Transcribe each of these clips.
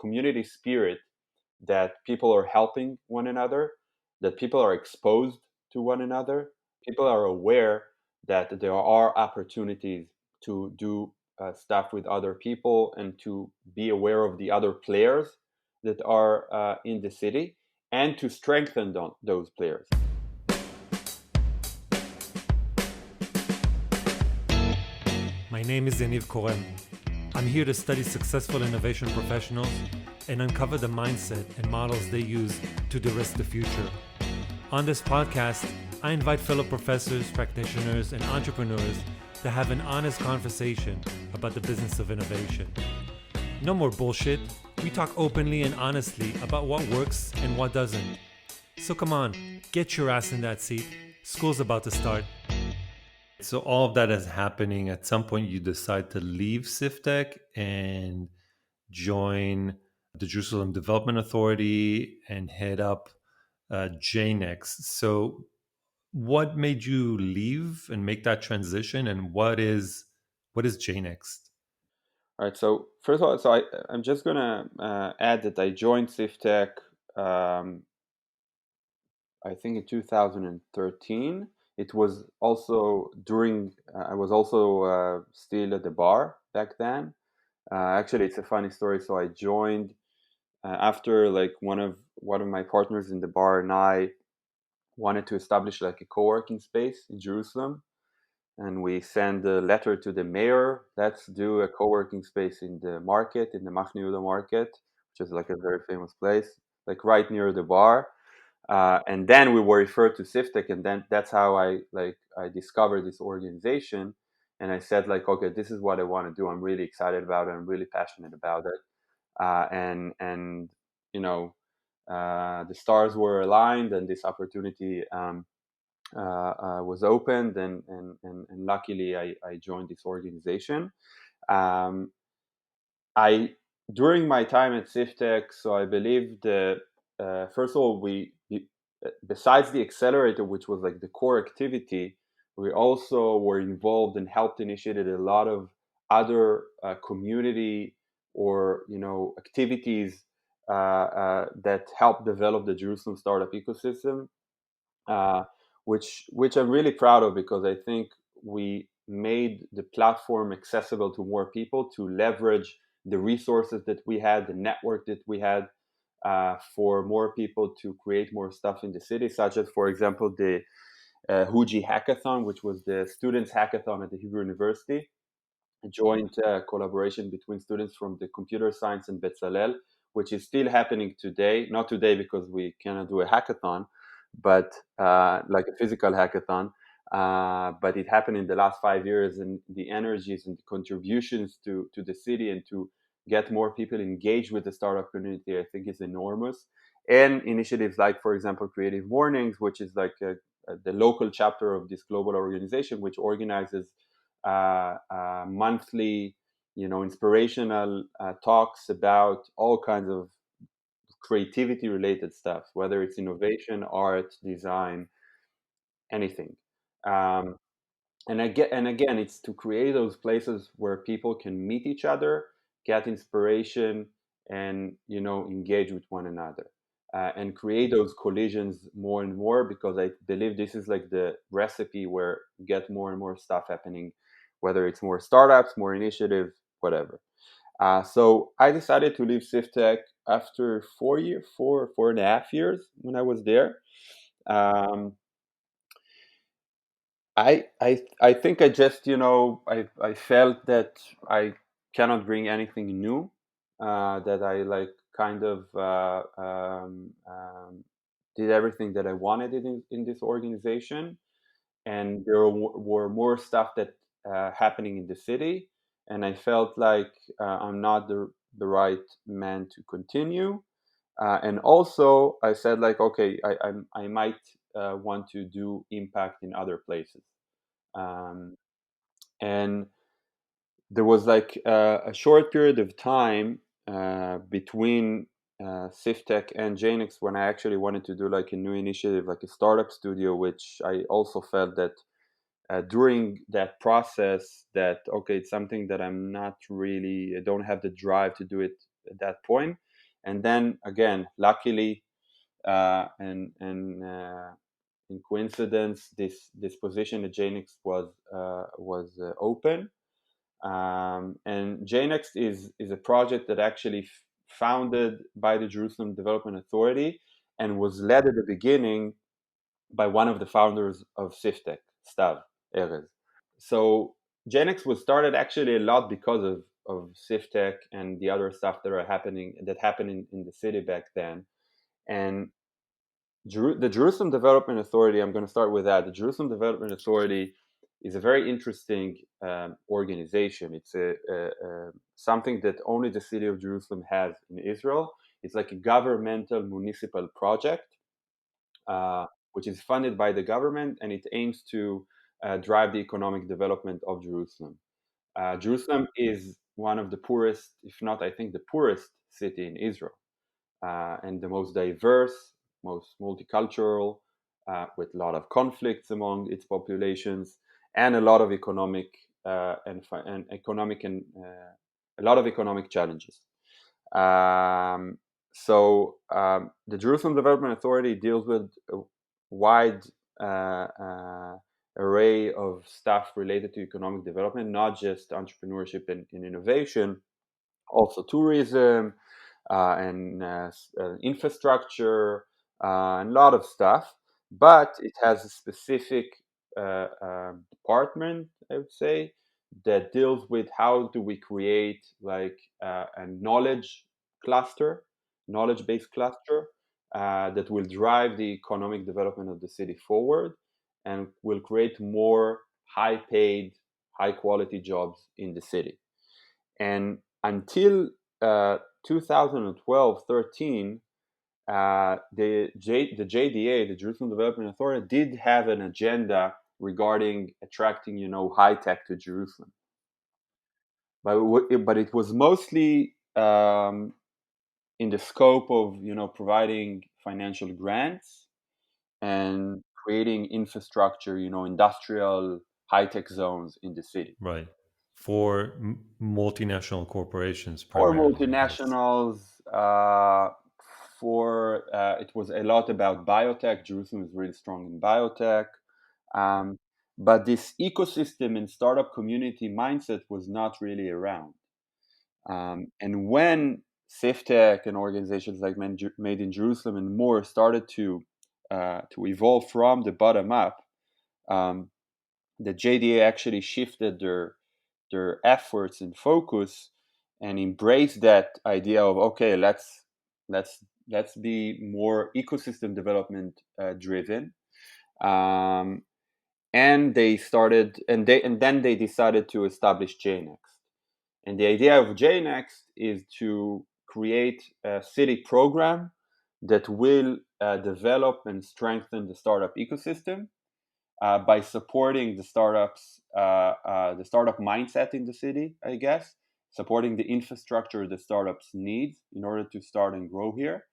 community spirit, that people are helping one another, that people are exposed to one another, people are aware that there are opportunities to do stuff with other people and to be aware of the other players that are in the city and to strengthen those players. My name is Yaniv Korem. I'm here to study successful innovation professionals and uncover the mindset and models they use to de-risk the future. On this podcast, I invite fellow professors, practitioners, and entrepreneurs to have an honest conversation about the business of innovation. No more bullshit. We talk openly and honestly about what works and what doesn't. So come on, get your ass in that seat. School's about to start. So all of that is happening. At some point, you decide to leave SIFTEK and join the Jerusalem Development Authority and head up JNext. So what made you leave and make that transition, and what is JNext? All right. So first of all, I'm just gonna add that I joined SIFTEK, I think in 2013. It was also during I was also still at the bar back then. Actually, it's a funny story. So I joined after like one of my partners in the bar and I wanted to establish like a co-working space in Jerusalem, and we sent a letter to the mayor. Let's do a co-working space in the market, in the Machne Yehuda market, which is like a very famous place, like right near the bar. And then we were referred to SIFTEK, and then that's how I discovered this organization. And I said like, okay, this is what I want to do. I'm really excited about it. I'm really passionate about it. And you know, the stars were aligned, and this opportunity was opened, and luckily I joined this organization. Um, I During my time at SIFTEK, so I believe that first of all, besides the accelerator, which was like the core activity, we also were involved and helped initiate a lot of other community or activities that help develop the Jerusalem startup ecosystem, uh, which I'm really proud of, because I think we made the platform accessible to more people to leverage the resources that we had, the network that we had, for more people to create more stuff in the city, such as, for example, the Huji Hackathon, which was the students' hackathon at the Hebrew University, a joint collaboration between students from the computer science and Bezalel, which is still happening today. Not today because we cannot do a hackathon, but like a physical hackathon. But it happened in the last 5 years, and the energies and the contributions to the city and to get more people engaged with the startup community, I think, is enormous. And initiatives like, for example, Creative Mornings, which is like the local chapter of this global organization, which organizes monthly, inspirational talks about all kinds of creativity related stuff, whether it's innovation, art, design, anything. Um, and again, it's to create those places where people can meet each other, get inspiration, and engage with one another, and create those collisions more and more, because I believe this is like the recipe where you get more and more stuff happening, whether it's more startups, more initiatives, whatever. So I decided to leave SIFTEK after 4.5 years when I was there. Um, I think I just I felt that I cannot bring anything new, that I like kind of did everything that I wanted in this organization, and there were more stuff that happening in the city, and I felt like I'm not the right man to continue. And also, I said like, okay, I might want to do impact in other places. Um, and there was like a short period of time between SIFTEK and JNext when I actually wanted to do like a new initiative, like a startup studio, which I also felt that during that process that, okay, it's something that I don't have the drive to do it at that point. And then again, luckily, and in coincidence, this position at JNext was open. And JNext is a project that actually founded by the Jerusalem Development Authority and was led at the beginning by one of the founders of SIFTEK, Stav Erez. So JNext was started actually a lot because of SIFTEK and the other stuff that happened in the city back then. And the Jerusalem Development Authority, I'm going to start with that. The Jerusalem Development Authority is a very interesting organization. It's something that only the city of Jerusalem has in Israel. It's like a governmental municipal project, which is funded by the government, and it aims to drive the economic development of Jerusalem. Jerusalem is one of the poorest, if not, I think, the poorest city in Israel, and the most diverse, most multicultural, with a lot of conflicts among its populations, and a lot of economic and economic and a lot of economic challenges. The Jerusalem Development Authority deals with a wide array of stuff related to economic development, not just entrepreneurship and innovation, also tourism, and infrastructure, and a lot of stuff. But it has a specific department, I would say, that deals with how do we create like a knowledge-based cluster that will drive the economic development of the city forward and will create more high-paid, high-quality jobs in the city. And until 2012-13, the JDA, the Jerusalem Development Authority, did have an agenda regarding attracting, high tech to Jerusalem. But it was mostly in the scope of, providing financial grants and creating infrastructure, industrial high tech zones in the city. Right. For multinational corporations For primarily, I guess. multinationals, it was a lot about biotech. Jerusalem is really strong in biotech, um, but this ecosystem and startup community mindset was not really around. And when SIFTEK and organizations like Made in Jerusalem and more started to evolve from the bottom up, um, the JDA actually shifted their efforts and focus and embrace that idea of, okay, let's be more ecosystem development driven. um, and they started and then they decided to establish JNext. And the idea of JNext is to create a city program that will develop and strengthen the startup ecosystem by supporting the startup mindset in the city, I guess, supporting the infrastructure the startups need in order to start and grow here,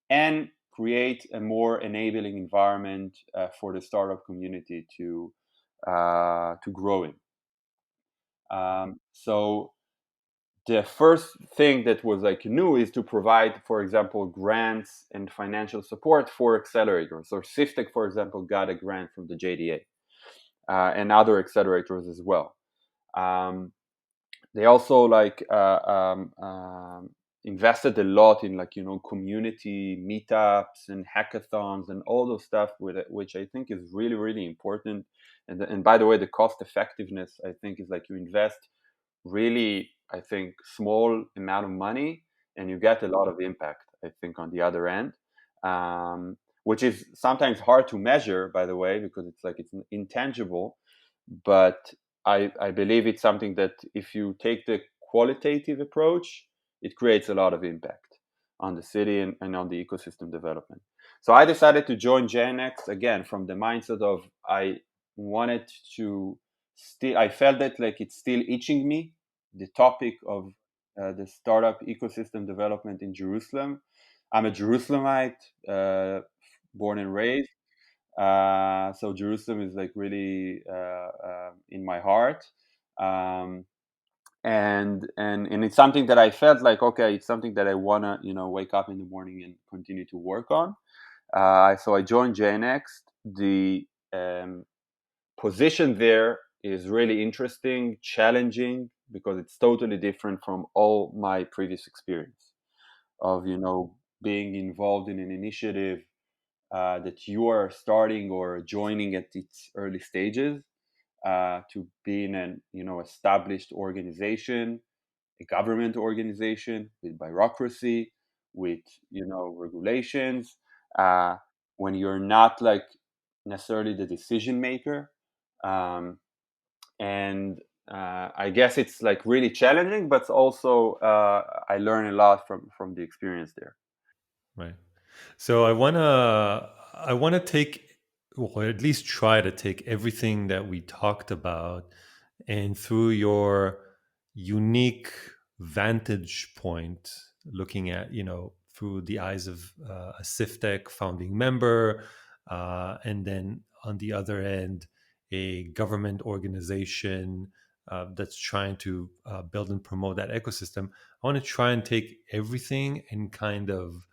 and create a more enabling environment for the startup community to grow in. So the first thing that was like new is to provide, for example, grants and financial support for accelerators. So SIFTEK, for example, got a grant from the JDA. And other accelerators as well. Um, they also invested a lot in community meetups and hackathons and all those stuff which I think is really really important. And by the way, the cost effectiveness, I think, is like you invest really, I think, small amount of money and you get a lot of impact, I think, on the other end, which is sometimes hard to measure, by the way, because it's intangible. But I believe it's something that if you take the qualitative approach, it creates a lot of impact on the city and on the ecosystem development. So I decided to join JNext again from the mindset of I wanted to still, I felt that like it's still itching me, the topic of the startup ecosystem development in Jerusalem. I'm a Jerusalemite, born and raised. So Jerusalem is like really in my heart. Um, and it's something that I felt like, okay, it's something that I wanna, wake up in the morning and continue to work on. So I joined JNext. The um, position there is really interesting, challenging, because it's totally different from all my previous experience of, being involved in an initiative that you are starting or joining at its early stages, to be in an, established organization, a government organization with bureaucracy, with, regulations, uh, when you're not like necessarily the decision maker. um, and I guess it's like really challenging, but also I learn a lot from the experience there. Right. So I wanna take, or at least try to take everything that we talked about, and through your unique vantage point, looking at, through the eyes of a SIFTEK founding member, and then on the other end, a government organization that's trying to build and promote that ecosystem. I want to try and take everything and kind of,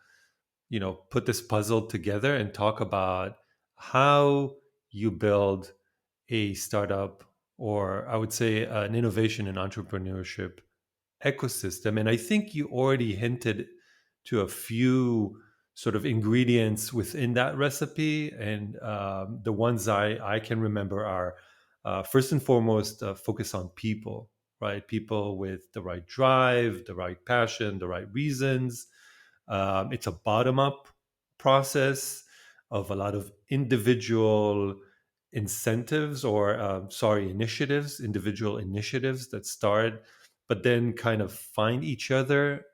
put this puzzle together and talk about how you build a startup, or I would say an innovation and entrepreneurship ecosystem. And I think you already hinted to a few sort of ingredients within that recipe. And the ones I can remember are, first and foremost, focus on people, right? People with the right drive, the right passion, the right reasons. It's a bottom up process of a lot of individual incentives, or sorry, initiatives, individual initiatives that start, but then kind of find each other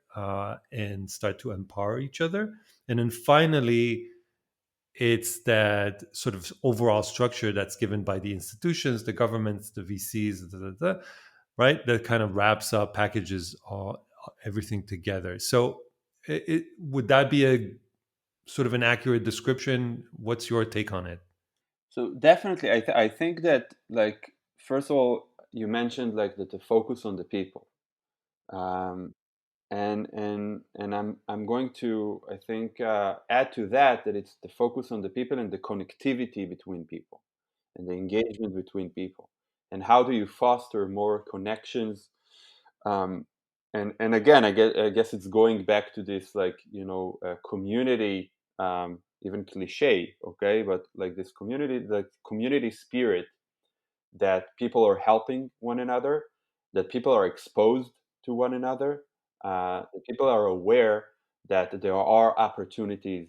and start to empower each other. And then finally, it's that sort of overall structure that's given by the institutions, the governments, the VCs, right? That kind of wraps up, packages everything together. So, would that be a sort of an accurate description? What's your take on it? So definitely, I think that, like, first of all, you mentioned like that the focus on the people. Um, and I'm going to, I think, add to that that it's the focus on the people and the connectivity between people and the engagement between people, and how do you foster more connections. um, and again, I guess it's going back to this, like, community, even cliche, okay, but like this community, the community spirit, that people are helping one another, that people are exposed to one another, that people are aware that there are opportunities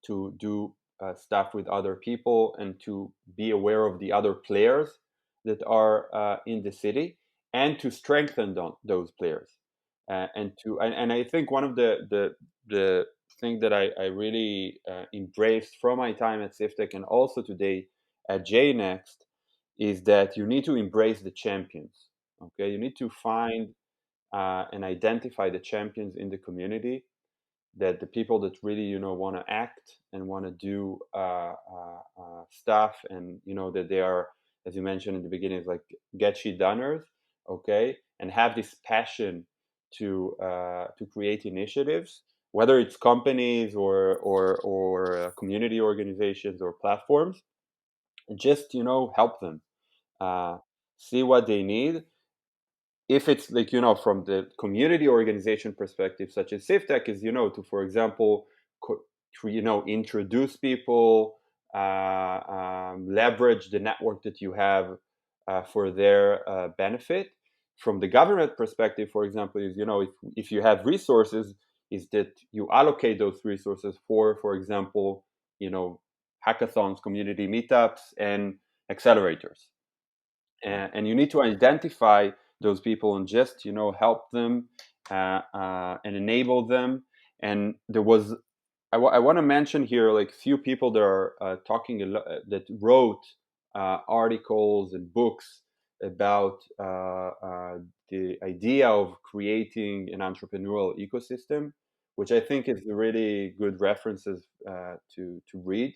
to do stuff with other people, and to be aware of the other players that are in the city, and to strengthen those players. And I think one of the thing that I really embraced from my time at SIFTEK and also today at JNext is that you need to embrace the champions. Okay, you need to find and identify the champions in the community, that the people that really, want to act and want to do stuff, and that they are, as you mentioned in the beginning, is like get shit doneers. Okay, and have this passion to create initiatives, whether it's companies or community organizations or platforms, and just help them, uh, see what they need. If it's like, from the community organization perspective, such as SafeTech, is, to, for example, to, introduce people, leverage the network that you have for their benefit. From the government perspective, for example, is, if you have resources, is that you allocate those resources for example, hackathons, community meetups, and accelerators. And you need to identify those people and just help them, and enable them. And there was, I want to mention here like few people that are talking that wrote articles and books about the idea of creating an entrepreneurial ecosystem, which I think is really good references to read.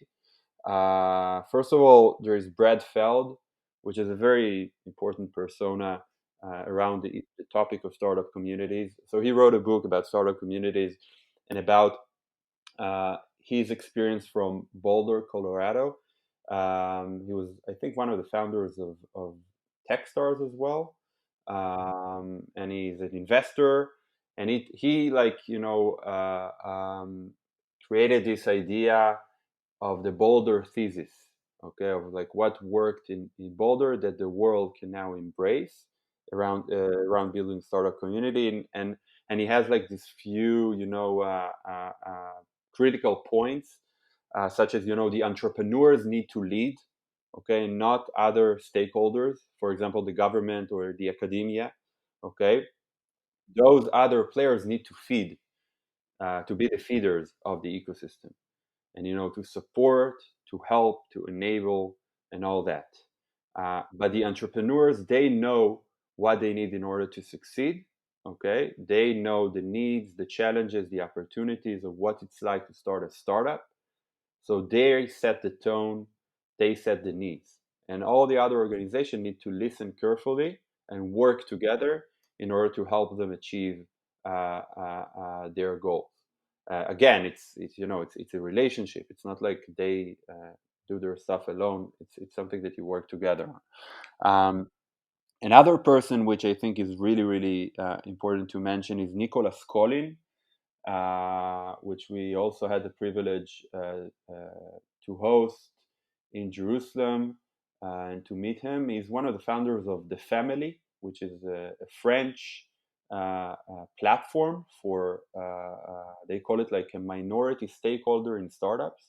First of all, there is Brad Feld, which is a very important persona around the topic of startup communities. So he wrote a book about startup communities and about his experience from Boulder, Colorado. He was, I think, one of the founders of Techstars as well, and he's an investor. And he like created this idea of the Boulder thesis, okay, of like what worked in Boulder that the world can now embrace around building startup community, and he has like this few critical points, such as the entrepreneurs need to lead, okay, not other stakeholders, for example the government or the academia, okay. Those other players need to feed, to be the feeders of the ecosystem, and to support, to help, to enable, and all that. But the entrepreneurs, they know what they need in order to succeed. Okay, they know the needs, the challenges, the opportunities of what it's like to start a startup. So they set the tone, they set the needs, and all the other organizations need to listen carefully and work together in order to help them achieve their goals. Again, it's a relationship. It's not like they do their stuff alone. It's something that you work together on. Another person which I think is really really important to mention is Nicolas Colin, which we also had the privilege to host in Jerusalem and to meet him. He's one of the founders of The Family, which is a French platform for, they call it like a minority stakeholder in startups,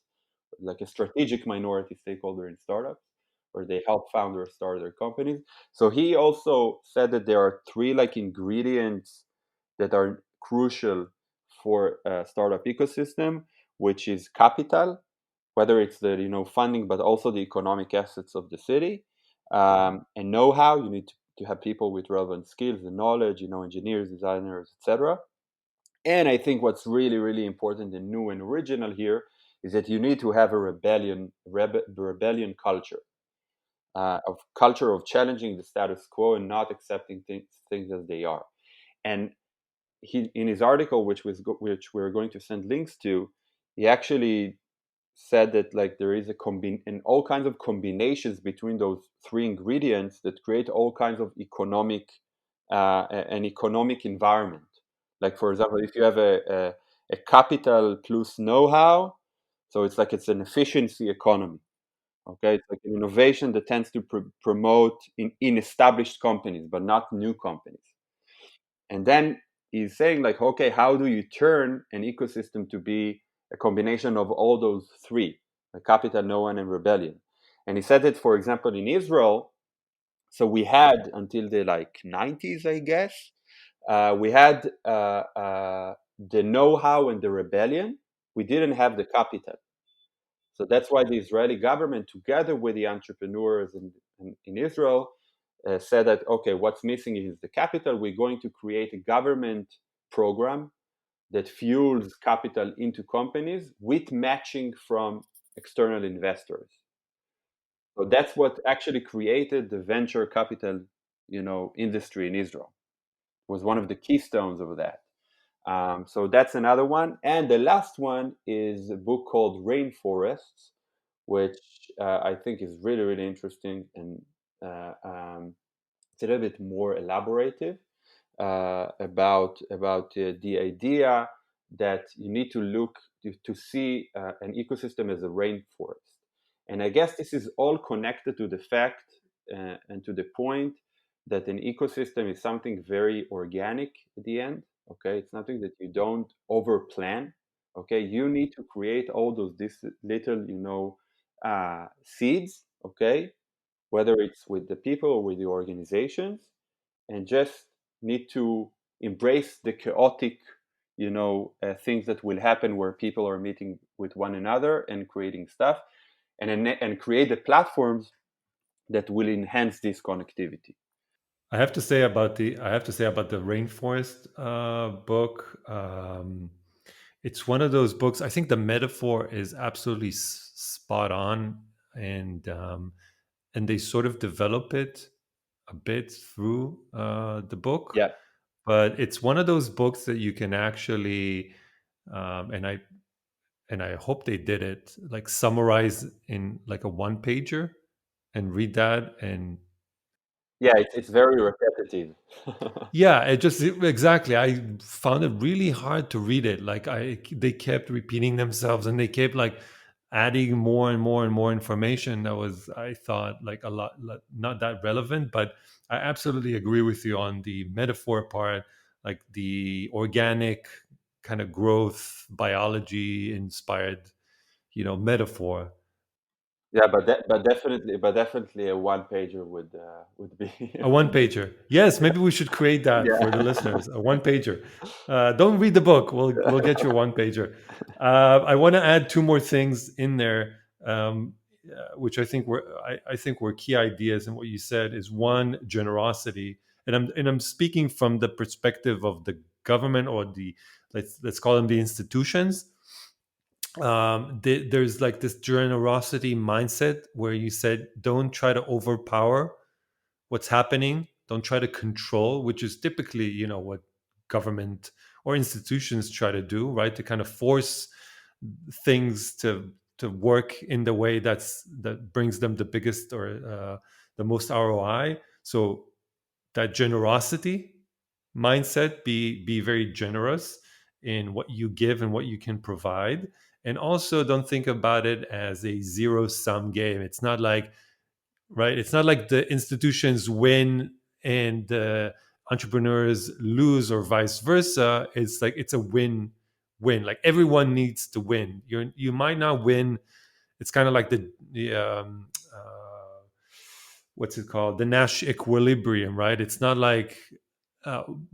like a strategic minority stakeholder in startups, where they help founders start their companies. So he also said that there are three like ingredients that are crucial for a startup ecosystem, which is capital, whether it's the funding, but also the economic assets of the city, and know-how. You need to have people with relevant skills and knowledge, engineers, designers, etc. And I think what's really really important and new and original here is that you need to have a rebellion culture, of culture of challenging the status quo and not accepting things as they are. And he, in his article, which we're going to send links to, he actually said that like there is and all kinds of combinations between those three ingredients that create all kinds of an economic environment. Like for example, if you have a capital plus know-how, so it's an efficiency economy. Okay, it's like an innovation that tends to promote in established companies, but not new companies. And then he's saying like, okay, how do you turn an ecosystem to be a combination of all those three, the capital, know-how, and rebellion? And he said that, for example, in Israel, so we had until the like 90s, I guess, we had the know-how and the rebellion. We didn't have the capital. So that's why the Israeli government, together with the entrepreneurs in Israel, said that, okay, what's missing is the capital. We're going to create a government program that fuels capital into companies with matching from external investors. So that's what actually created the venture capital, industry in Israel. Was one of the keystones of that. So that's another one. And the last one is a book called Rainforests, which I think is really, really interesting, and it's a little bit more elaborative about the idea that you need to look to see an ecosystem as a rainforest. And I guess this is all connected to the fact and to the point that an ecosystem is something very organic at the end. Okay, it's nothing that you don't over plan. Okay, you need to create all those this little seeds. Okay, whether it's with the people or with the organizations, and just need to embrace the chaotic things that will happen where people are meeting with one another and creating stuff, and create the platforms that will enhance this connectivity. I have to say about the rainforest book. It's one of those books. I think the metaphor is absolutely spot on, and they sort of develop it a bit through the book, Yeah. but it's one of those books that you can actually, and I hope they did it, like summarize in like a one pager and read that. And Yeah, it's very repetitive. yeah, exactly. I found it really hard to read it. Like they kept repeating themselves, and they kept like adding more and more and more information that was, I thought, like a lot not that relevant. But I absolutely agree with you on the metaphor part, like the organic kind of growth, biology inspired, metaphor. Yeah, but definitely a one pager would be A one pager. Yes, maybe we should create that for the yeah. listeners. A one pager. Don't read the book. We'll get you a one pager. I want to add two more things in there, which I think were key ideas. And what you said is one, generosity, and I'm speaking from the perspective of the government, or the, let's call them the institutions. There's like this generosity mindset where you said, don't try to overpower what's happening. Don't try to control, which is typically, what government or institutions try to do, right? To kind of force things to work in the way that brings them the biggest, or the most ROI. So that generosity mindset, be very generous in what you give and what you can provide. And also, don't think about it as a zero sum game. It's not like, right? It's not like the institutions win and the entrepreneurs lose, or vice versa. It's like it's a win. Like everyone needs to win. You might not win. It's kind of like what's it called? The Nash equilibrium, right? It's not like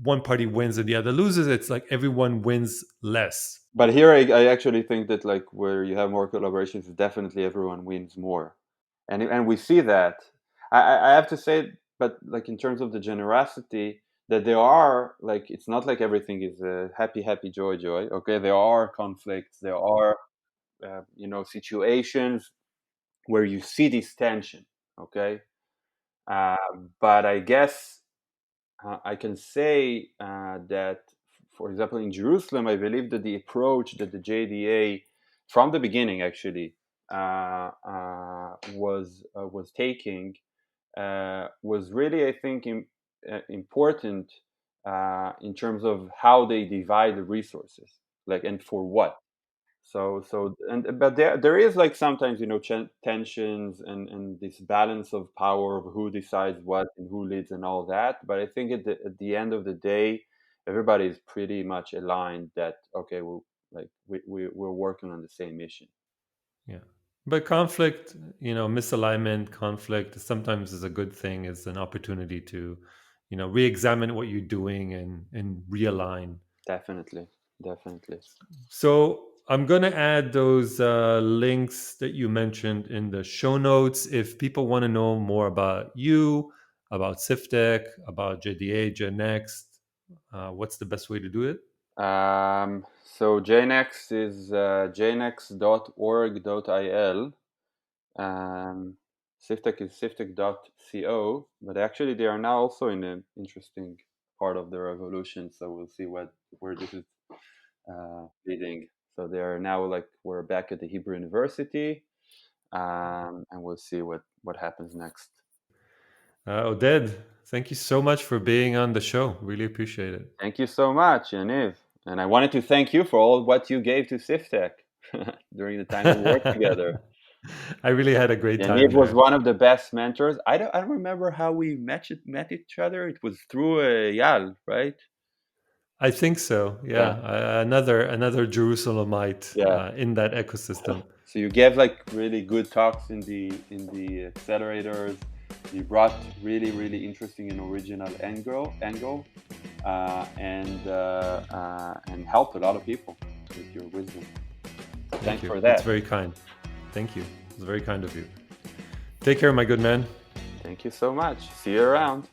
one party wins and the other loses. It's like everyone wins less. But here I actually think that like where you have more collaborations, definitely everyone wins more, and we see that. I have to say, but like in terms of the generosity, that there are like it's not like everything is happy happy joy joy. Okay, there are conflicts, there are situations where you see this tension. Okay, uh, but I guess I can say that, for example, in Jerusalem, I believe that the approach that the JDA, from the beginning, actually, was taking was really, I think, important in terms of how they divide the resources, like, and for what. But there is like sometimes tensions and this balance of power of who decides what and who leads and all that. But I think at the end of the day, everybody is pretty much aligned that okay, we're working on the same mission. Yeah. But conflict, misalignment, conflict sometimes is a good thing. It's an opportunity to, re-examine what you're doing and realign. Definitely, definitely. So I'm going to add those links that you mentioned in the show notes. If people want to know more about you, about SIFTEK, about JDA, JNext, what's the best way to do it? So JNext is jnext.org.il. SIFTEK is siftek.co, but actually they are now also in an interesting part of the revolution. So we'll see where this is leading. So they are now like we're back at the Hebrew University, and we'll see what happens next. Oded, thank you so much for being on the show. Really appreciate it. Thank you so much, Yaniv. And I wanted to thank you for all what you gave to SIFTEK during the time we worked together. I really had a great Yaniv time was there. one of the best mentors. I don't remember how we met each other. It was through Yal, right? I think so. Yeah, Yeah, another Jerusalemite yeah. in that ecosystem. So you gave like really good talks in the accelerators. You brought really really interesting and original and helped a lot of people with your wisdom. So Thank thanks you. for That's that. very kind. Thank you. It's very kind of you. Take care, my good man. Thank you so much. See you around.